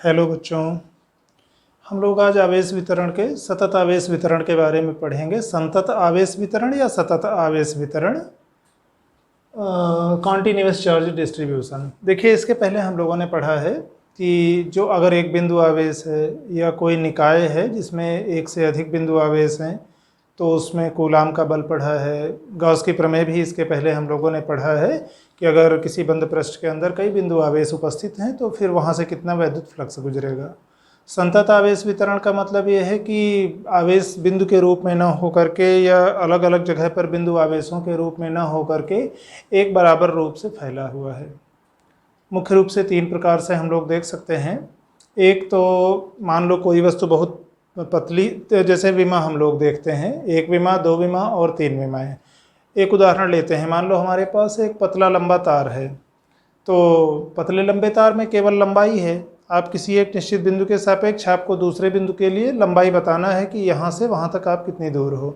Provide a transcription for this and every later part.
Hello बच्चों, हम लोग आज आवेश वितरण के सतत आवेश वितरण के बारे में पढ़ेंगे। संतत आवेश वितरण या सतत आवेश वितरण, कॉन्टिन्यूस चार्ज डिस्ट्रीब्यूशन। देखिए, इसके पहले हम लोगों ने पढ़ा है कि जो अगर एक बिंदु आवेश है या कोई निकाय है जिसमें एक से अधिक बिंदु आवेश हैं तो उसमें कूलाम का बल पढ़ा है। गॉस की प्रमेय भी इसके पहले हम लोगों ने पढ़ा है कि अगर किसी बंद पृष्ठ के अंदर कई बिंदु आवेश उपस्थित हैं तो फिर वहाँ से कितना वैद्युत फ्लक्स गुजरेगा। संतत आवेश वितरण का मतलब ये है कि आवेश बिंदु के रूप में न हो करके या अलग अलग जगह पर बिंदु आवेशों के रूप में न हो करके एक बराबर रूप से फैला हुआ है। मुख्य रूप से तीन प्रकार से हम लोग देख सकते हैं। एक तो मान लो कोई वस्तु बहुत पतली, जैसे विमा हम लोग देखते हैं, एक विमा, दो विमा और तीन विमाएं। एक उदाहरण लेते हैं, मान लो हमारे पास एक पतला लंबा तार है, तो पतले लंबे तार में केवल लंबाई है। आप किसी एक निश्चित बिंदु के सापेक्ष आपको दूसरे बिंदु के लिए लंबाई बताना है कि यहाँ से वहाँ तक आप कितनी दूर हो।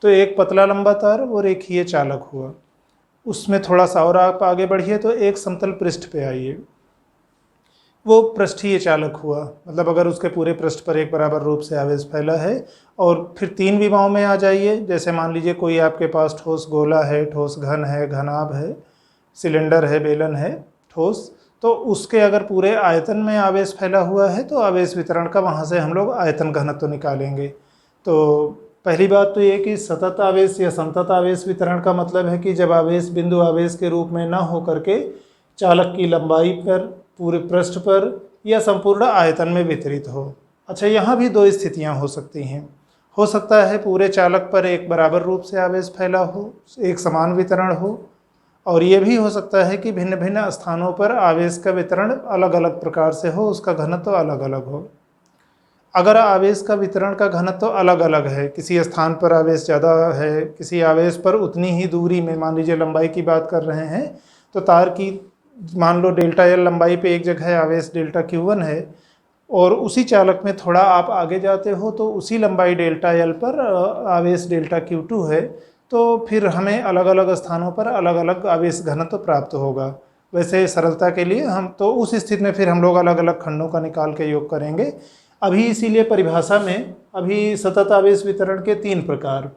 तो एक पतला लंबा तार वो रेखीय चालक हुआ। उसमें थोड़ा सा और आप आगे बढ़िए तो एक समतल पृष्ठ पे आइए, वो पृष्ठीय चालक हुआ। मतलब अगर उसके पूरे पृष्ठ पर एक बराबर रूप से आवेश फैला है। और फिर तीन विमाओं में आ जाइए, जैसे मान लीजिए कोई आपके पास ठोस गोला है, ठोस घन है, घनाभ है, सिलेंडर है, बेलन है, ठोस, तो उसके अगर पूरे आयतन में आवेश फैला हुआ है तो आवेश वितरण का वहाँ से हम लोग आयतन घनत्व निकालेंगे। तो पहली बात तो ये कि सतत आवेश या संतत आवेश वितरण का मतलब है कि जब आवेश बिंदु आवेश के रूप में न हो करके चालक की लंबाई पर, पूरे पृष्ठ पर या संपूर्ण आयतन में वितरित हो। अच्छा, यहाँ भी दो स्थितियाँ हो सकती हैं। हो सकता है पूरे चालक पर एक बराबर रूप से आवेश फैला हो, एक समान वितरण हो, और ये भी हो सकता है कि भिन्न भिन्न स्थानों पर आवेश का वितरण अलग अलग प्रकार से हो, उसका घनत्व अलग अलग हो। अगर आवेश का वितरण का घनत्व अलग अलग है, किसी स्थान पर आवेश ज़्यादा है, किसी आवेश पर उतनी ही दूरी में, मान लीजिए लंबाई की बात कर रहे हैं तो तार की मान लो डेल्टा एल लंबाई पे एक जगह आवेश डेल्टा Q1 है और उसी चालक में थोड़ा आप आगे जाते हो तो उसी लंबाई डेल्टा एल पर आवेश डेल्टा Q2 है, तो फिर हमें अलग अलग स्थानों पर अलग अलग आवेश घनत्व प्राप्त होगा। वैसे सरलता के लिए हम तो उस स्थिति में फिर हम लोग अलग अलग खंडों का निकाल के योग करेंगे। अभी इसीलिए परिभाषा में अभी सतत आवेश वितरण के तीन प्रकार,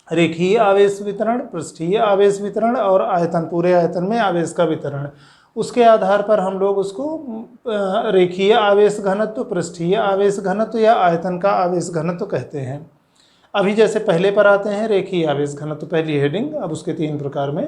रेखीय आवेश वितरण, पृष्ठीय आवेश वितरण और आयतन, पूरे आयतन में आवेश का वितरण, उसके आधार पर हम लोग उसको रेखीय आवेश घनत्व, पृष्ठीय आवेश घनत्व या आयतन का आवेश घनत्व कहते हैं। अभी जैसे पहले पर आते हैं रेखीय आवेश घनत्व, पहली हेडिंग, अब उसके तीन प्रकार में।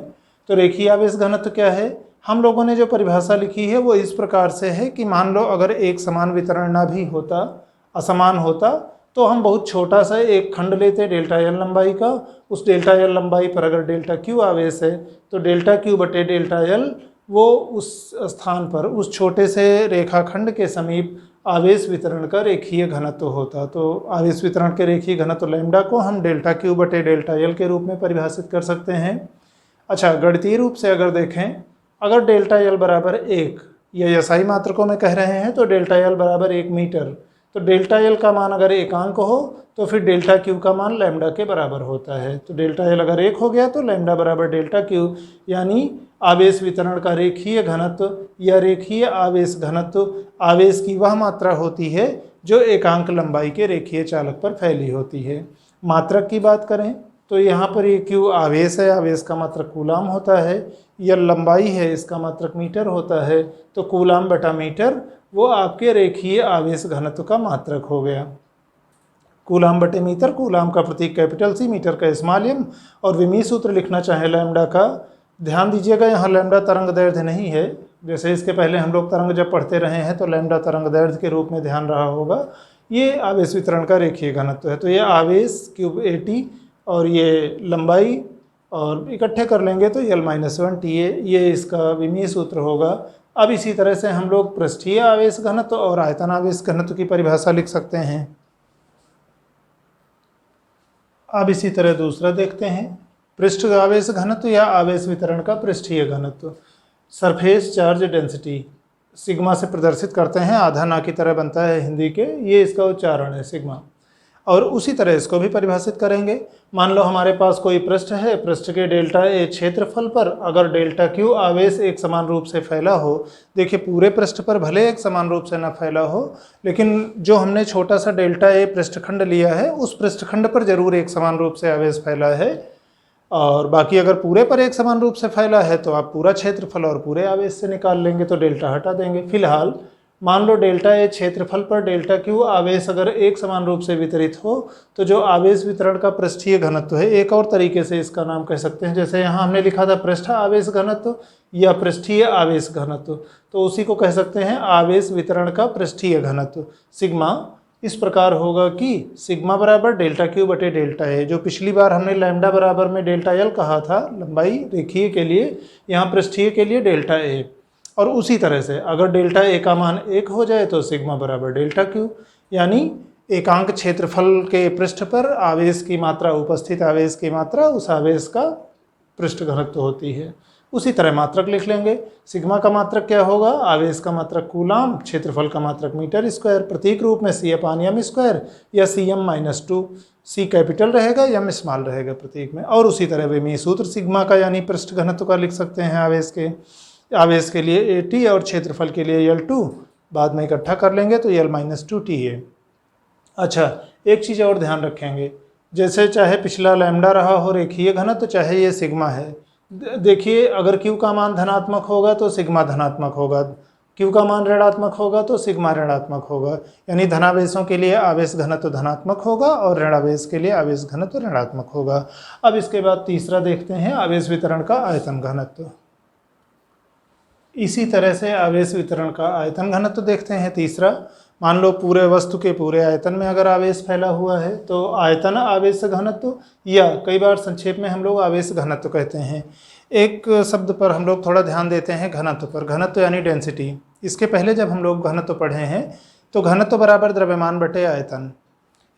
तो रेखीय आवेश घनत्व क्या है? हम लोगों ने जो परिभाषा लिखी है वो इस प्रकार से है कि मान लो अगर एक समान वितरण ना भी होता, असमान होता, तो हम बहुत छोटा सा एक खंड लेते डेल्टा एल लंबाई का। उस डेल्टा एल लंबाई पर अगर डेल्टा क्यू आवेश है तो डेल्टा क्यू बटे डेल्टा एल वो उस स्थान पर, उस छोटे से रेखाखंड के समीप आवेश वितरण का रेखीय घनत्व होता। तो आवेश वितरण के रेखीय घनत्व लैम्डा को हम डेल्टा क्यू बटे डेल्टा एल के रूप में परिभाषित कर सकते हैं। अच्छा, गणितीय रूप से अगर देखें, अगर डेल्टा एल बराबर 1 या SI मात्रकों में कह रहे हैं तो डेल्टा एल बराबर 1 मीटर, तो डेल्टा एल का मान अगर एकांक हो तो फिर डेल्टा क्यू का मान लैम्डा के बराबर होता है। तो डेल्टा एल अगर 1 हो गया तो लैम्डा बराबर डेल्टा क्यू, यानी आवेश वितरण का रेखीय घनत्व या रेखीय आवेश घनत्व आवेश की वह मात्रा होती है जो एकांक लंबाई के रेखीय चालक पर फैली होती है। मात्रक की बात करें तो यहाँ पर ये क्यू आवेश है, आवेश का मात्रक कूलाम होता है, या लंबाई है, इसका मात्रक मीटर होता है। तो कूलाम बटा मीटर वो आपके रेखीय आवेश घनत्व का मात्रक हो गया। कूलाम बटे मीटर, कूलाम का प्रतीक कैपिटल C, मीटर का स्मॉल m, और विमीय सूत्र लिखना चाहे लैम्डा का, ध्यान दीजिएगा यहाँ लैम्डा तरंग दैर्ध्य नहीं है। जैसे इसके पहले हम लोग तरंग जब पढ़ते रहे हैं तो लैम्डा तरंग दैर्ध्य के रूप में ध्यान रहा होगा। ये आवेश वितरण का रेखीय घनत्व है। तो ये आवेश क्यूब AT और ये लंबाई और इकट्ठे कर लेंगे तो L-1 TA, ये इसका विमीय सूत्र होगा। अब इसी तरह से हम लोग पृष्ठीय आवेश घनत्व और आयतन आवेश घनत्व की परिभाषा लिख सकते हैं। अब इसी तरह दूसरा देखते हैं, पृष्ठ आवेश घनत्व या आवेश वितरण का पृष्ठीय घनत्व। सरफेस चार्ज डेंसिटी सिग्मा से प्रदर्शित करते हैं, आधा ना की तरह बनता है हिंदी के, ये इसका उच्चारण है सिग्मा। और उसी तरह इसको भी परिभाषित करेंगे। मान लो हमारे पास कोई पृष्ठ है, पृष्ठ के डेल्टा ए क्षेत्रफल पर अगर डेल्टा क्यू आवेश एक समान रूप से फैला हो, देखिए पूरे पृष्ठ पर भले एक समान रूप से ना फैला हो, लेकिन जो हमने छोटा सा डेल्टा ए पृष्ठखंड लिया है उस पृष्ठखंड पर जरूर एक समान रूप से आवेश फैला है, और बाकी अगर पूरे पर एक समान रूप से फैला है तो आप पूरा क्षेत्रफल और पूरे आवेश से निकाल लेंगे, तो डेल्टा हटा देंगे। फिलहाल मान लो डेल्टा ए क्षेत्रफल पर डेल्टा क्यू आवेश अगर एक समान रूप से वितरित हो, तो जो आवेश वितरण का पृष्ठीय घनत्व है, एक और तरीके से इसका नाम कह सकते हैं, जैसे यहाँ हमने लिखा था पृष्ठ आवेश घनत्व या पृष्ठीय आवेश घनत्व, तो उसी को कह सकते हैं आवेश वितरण का पृष्ठीय घनत्व। सिग्मा इस प्रकार होगा कि सिग्मा बराबर डेल्टा क्यू बटे डेल्टा ए। जो पिछली बार हमने लैम्डा बराबर में डेल्टा एल कहा था लंबाई रेखीय के लिए, यहाँ पृष्ठीय के लिए डेल्टा ए। और उसी तरह से अगर डेल्टा ए का मान 1 हो जाए तो सिग्मा बराबर डेल्टा क्यू, यानी एकांक क्षेत्रफल के पृष्ठ पर आवेश की मात्रा, उपस्थित आवेश की मात्रा उस आवेश का पृष्ठ घनत्व होती है। उसी तरह मात्रक लिख लेंगे। सिग्मा का मात्रक क्या होगा? आवेश का मात्रक कूलाम, क्षेत्रफल का मात्रक मीटर स्क्वायर, प्रतीक रूप में सी अपान एम स्क्वायर या CM-2। सी कैपिटल रहेगा, एम स्मॉल रहेगा प्रतीक में। और उसी तरह विमीय सूत्र सिग्मा का यानी पृष्ठ घनत्व का लिख सकते हैं आवेश के लिए AT और क्षेत्रफल के लिए L2, बाद में इकट्ठा कर लेंगे तो L-2TA। अच्छा, एक चीज़ और ध्यान रखेंगे, जैसे चाहे पिछला लैम्डा रहा हो रेखीय घनत्व, चाहे ये सिग्मा है। देखिए अगर Q का मान धनात्मक होगा तो सिग्मा धनात्मक होगा, Q का मान ऋणात्मक होगा तो सिग्मा ऋणात्मक होगा, यानी धनावेशों के लिए आवेश घनत्व धनात्मक होगा और ऋणावेश के लिए आवेश घनत्व ऋणात्मक होगा। अब इसके बाद तीसरा देखते हैं, आवेश वितरण का आयतन घनत्व। इसी तरह से आवेश वितरण का आयतन घनत्व देखते हैं तीसरा। मान लो पूरे वस्तु के पूरे आयतन में अगर आवेश फैला हुआ है तो आयतन आवेश घनत्व, या कई बार संक्षेप में हम लोग आवेश घनत्व कहते हैं। एक शब्द पर हम लोग थोड़ा ध्यान देते हैं, घनत्व पर। घनत्व यानी डेंसिटी। इसके पहले जब हम लोग घनत्व पढ़े हैं तो घनत्व बराबर द्रव्यमान बटे आयतन,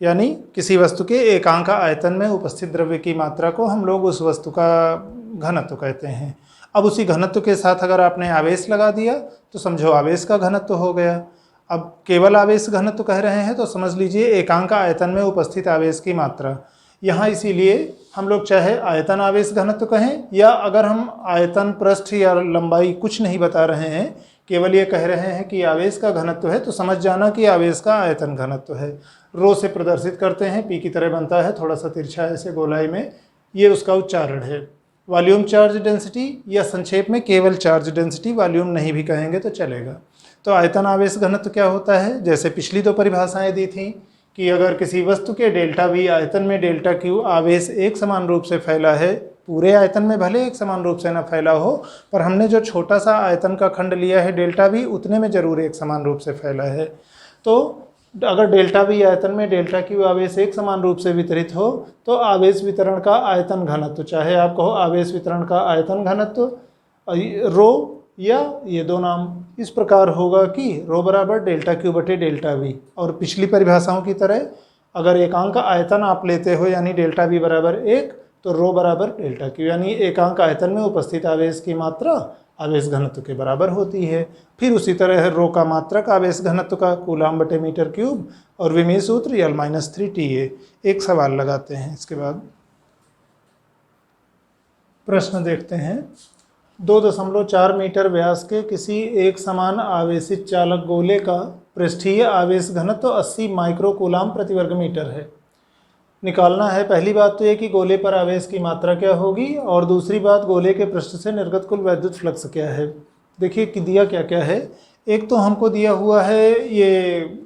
यानी किसी वस्तु के एकांक आयतन में उपस्थित द्रव्य की मात्रा को हम लोग उस वस्तु का घनत्व कहते हैं। अब उसी घनत्व के साथ अगर आपने आवेश लगा दिया तो समझो आवेश का घनत्व हो गया। अब केवल आवेश घनत्व कह रहे हैं तो समझ लीजिए एकांक आयतन में उपस्थित आवेश की मात्रा। यहाँ इसीलिए हम लोग चाहे आयतन आवेश घनत्व कहें, या अगर हम आयतन, पृष्ठ या लंबाई कुछ नहीं बता रहे हैं, केवल ये कह रहे हैं कि आवेश का घनत्व है, तो समझ जाना कि आवेश का आयतन घनत्व है। रो से प्रदर्शित करते हैं, पी की तरह बनता है, थोड़ा सा तिरछा ऐसे गोलाई में, ये उसका उच्चारण है। वॉल्यूम चार्ज डेंसिटी, या संक्षेप में केवल चार्ज डेंसिटी, वॉल्यूम नहीं भी कहेंगे तो चलेगा। तो आयतन आवेश घनत्व क्या होता है? जैसे पिछली दो परिभाषाएं दी थी कि अगर किसी वस्तु के डेल्टा V आयतन में डेल्टा Q आवेश एक समान रूप से फैला है, पूरे आयतन में भले एक समान रूप से ना फैला हो, पर हमने जो छोटा सा आयतन का खंड लिया है डेल्टा V, उतने में जरूर एक समान रूप से फैला है। तो अगर डेल्टा V आयतन में डेल्टा Q आवेश एक समान रूप से वितरित हो तो आवेश वितरण का आयतन घनत्व, चाहे आप कहो आवेश वितरण का आयतन घनत्व, रो या ये दो नाम, इस प्रकार होगा कि रो बराबर डेल्टा Q बटे डेल्टा V। और पिछली परिभाषाओं की तरह अगर एकांक आयतन आप लेते हो यानी डेल्टा V बराबर 1, तो रो बराबर डेल्टा Q, यानी एकांक आयतन में उपस्थित आवेश की मात्रा आवेश घनत्व के बराबर होती है। फिर उसी तरह रो का मात्रक आवेश घनत्व का कूलाम बटे मीटर क्यूब, और विमीय सूत्र L-3TA। एक सवाल लगाते हैं इसके बाद। प्रश्न देखते हैं। 2.4 मीटर व्यास के किसी एक समान आवेशित चालक गोले का पृष्ठीय आवेश घनत्व 80 माइक्रो कूलाम प्रति वर्ग मीटर है। निकालना है पहली बात तो ये कि गोले पर आवेश की मात्रा क्या होगी, और दूसरी बात गोले के पृष्ठ से निर्गत कुल वैद्युत फ्लक्स क्या है। देखिए कि दिया क्या क्या है। एक तो हमको दिया हुआ है ये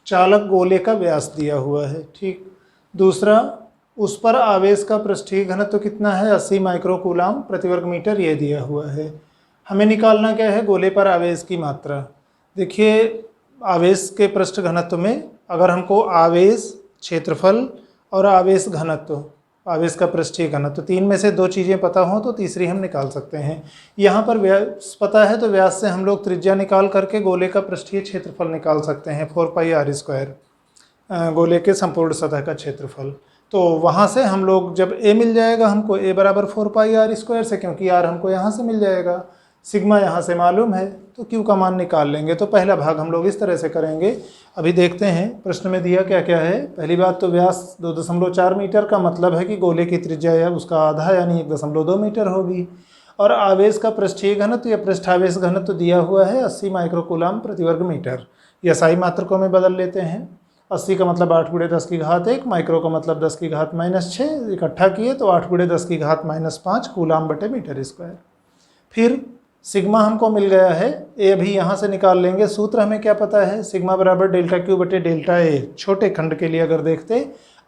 चालक गोले का व्यास दिया हुआ है, ठीक। दूसरा, उस पर आवेश का पृष्ठीय घनत्व कितना है, 80 माइक्रो कूलाम प्रति वर्ग मीटर, ये दिया हुआ है। हमें निकालना क्या है, गोले पर आवेश की मात्रा। देखिए आवेश के पृष्ठ घनत्व में अगर हमको आवेश, क्षेत्रफल और आवेश घनत्व, आवेश का पृष्ठीय घनत्व, तीन में से दो चीज़ें पता हो तो तीसरी हम निकाल सकते हैं। यहाँ पर व्यास पता है तो व्यास से हम लोग त्रिज्या निकाल करके गोले का पृष्ठीय क्षेत्रफल निकाल सकते हैं, 4πr², गोले के संपूर्ण सतह का क्षेत्रफल। तो वहाँ से हम लोग जब a मिल जाएगा हमको, a बराबर 4πr² से, क्योंकि r हमको यहाँ से मिल जाएगा। सिग्मा यहाँ से मालूम है तो क्यू का मान निकाल लेंगे। तो पहला भाग हम लोग इस तरह से करेंगे। अभी देखते हैं प्रश्न में दिया क्या क्या है। पहली बात तो व्यास 2.4 मीटर का मतलब है कि गोले की त्रिज्या या उसका आधा यानी 1.2 मीटर होगी। और आवेश का पृष्ठीय घनत्व या पृष्ठावेश घनत्व दिया हुआ है 80 माइक्रोकूलम प्रति वर्ग मीटर। ये SI मात्रकों में बदल लेते हैं। 80 का मतलब 8 × 10⁻1, माइक्रो का मतलब 10⁻6, इकट्ठा किए तो 8 × 10⁻5 कूलम बटे मीटर स्क्वायर। फिर सिग्मा हमको मिल गया है, ए अभी यहाँ से निकाल लेंगे। सूत्र हमें क्या पता है, सिग्मा बराबर डेल्टा क्यू बटे डेल्टा ए। छोटे खंड के लिए अगर देखते,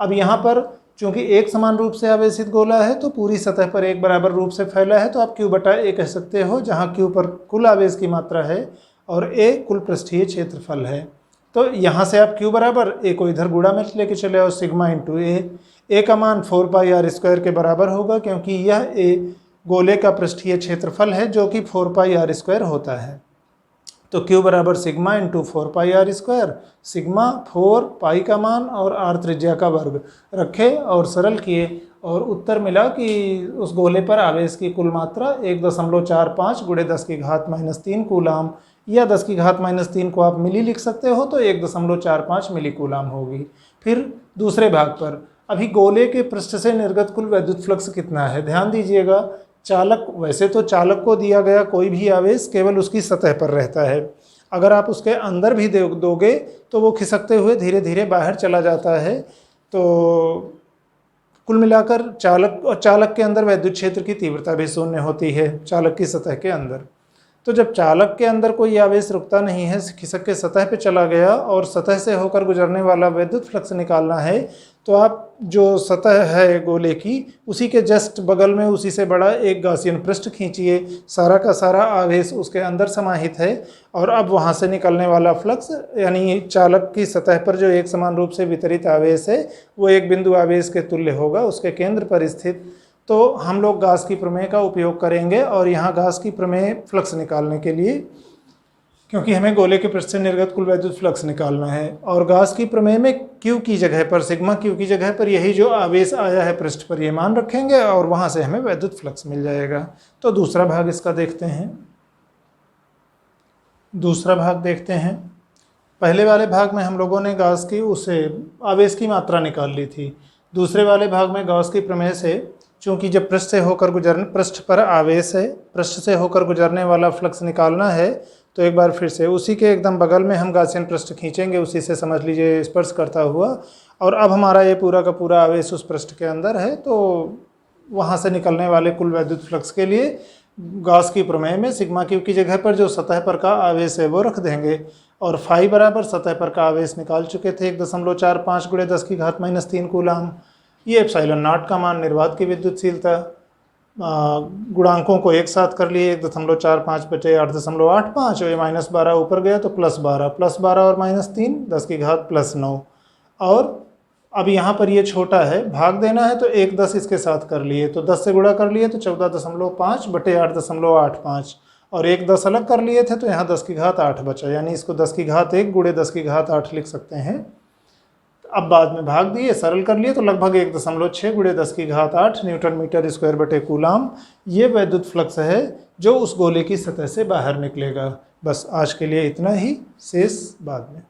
अब यहाँ पर चूंकि एक समान रूप से आवेशित गोला है तो पूरी सतह पर एक बराबर रूप से फैला है, तो आप क्यू बटा ए कह सकते हो, जहाँ क्यू पर कुल आवेश की मात्रा है और ए कुल पृष्ठीय क्षेत्रफल है। तो यहाँ से आप क्यू बराबर ए को इधर गुणा में लेके चले और सिग्मा इंटू ए का मान 4πr² के बराबर होगा, क्योंकि यह ए गोले का पृष्ठीय क्षेत्रफल है जो कि 4πr² होता है। तो Q बराबर सिग्मा इंटू 4πr², सिग्मा 4 पाई का मान और r त्रिज्या का वर्ग रखे और सरल किए, और उत्तर मिला कि उस गोले पर आवेश की कुल मात्रा 1.45 × 10⁻³ कूलम, या 10⁻³ को आप मिली लिख सकते हो तो 1.45 मिली कूलम होगी। फिर दूसरे भाग पर अभी गोले के पृष्ठ से निर्गत कुल वैद्युत फ्लक्स कितना है, ध्यान दीजिएगा। चालक, वैसे तो चालक को दिया गया कोई भी आवेश केवल उसकी सतह पर रहता है, अगर आप उसके अंदर भी दोगे तो वो खिसकते हुए धीरे धीरे बाहर चला जाता है। तो कुल मिलाकर चालक के अंदर वैद्युत क्षेत्र की तीव्रता भी शून्य होती है, चालक की सतह के अंदर। तो जब चालक के अंदर कोई आवेश रुकता नहीं है, खिसक के सतह पे चला गया और सतह से होकर गुजरने वाला वैद्युत फ्लक्स निकालना है, तो आप जो सतह है गोले की उसी के जस्ट बगल में उसी से बड़ा एक गॉसियन पृष्ठ खींचिए, सारा का सारा आवेश उसके अंदर समाहित है, और अब वहाँ से निकलने वाला फ्लक्स यानी चालक की सतह पर जो एक समान रूप से वितरित आवेश है वो एक बिंदु आवेश के तुल्य होगा, उसके केंद्र पर स्थित। तो हम लोग गाउस की प्रमेय का उपयोग करेंगे, और यहाँ गाउस की प्रमेय फ्लक्स निकालने के लिए, क्योंकि हमें गोले के पृष्ठ से निर्गत कुल वैद्युत फ्लक्स निकालना है, और गाउस की प्रमेय में क्यू की जगह पर, सिग्मा क्यू की जगह पर यही जो आवेश आया है पृष्ठ पर ये मान रखेंगे और वहाँ से हमें वैद्युत फ्लक्स मिल जाएगा। तो दूसरा भाग इसका देखते हैं। दूसरा भाग देखते हैं। पहले वाले भाग में हम लोगों ने गाउस की उसे आवेश की मात्रा निकाल ली थी। दूसरे वाले भाग में गाउस की प्रमेय से, चूँकि जब पृष्ठ पर आवेश है, पृष्ठ से होकर गुजरने वाला फ्लक्स निकालना है, तो एक बार फिर से उसी के एकदम बगल में हम गॉसियन पृष्ठ खींचेंगे, उसी से समझ लीजिए स्पर्श करता हुआ, और अब हमारा ये पूरा का पूरा आवेश उस पृष्ठ के अंदर है। तो वहाँ से निकलने वाले कुल वैद्युत फ्लक्स के लिए गॉस की प्रमेय में सिग्मा क्यू की जगह पर जो सतह पर का आवेश है वो रख देंगे, और फाई बराबर सतह पर का आवेश निकाल चुके थे 1.45 × 10⁻³ कूलम। ये एप्सिलॉन नॉट का मान, निर्वात की विद्युतशीलता, गुणांकों को एक साथ कर लिए 1.45 बटे 8.85, और ये -12 ऊपर गया तो +12 और -3 10⁻+9। और अब यहाँ पर ये छोटा है, भाग देना है तो 1/10 इसके साथ कर लिए, तो 10 से गुणा कर लिए तो 14.5 बटे 8.85, और 1/10 अलग कर लिए थे तो यहाँ 10⁸ बचा, यानी इसको 10⁻1 × 10⁸8 लिख सकते हैं। अब बाद में भाग दिए, सरल कर लिए तो लगभग 1.6 × 10⁸8 न्यूटन मीटर स्क्वायर बटे कूलम ये वैद्युत फ्लक्स है जो उस गोले की सतह से बाहर निकलेगा। बस आज के लिए इतना ही, शेष बाद में।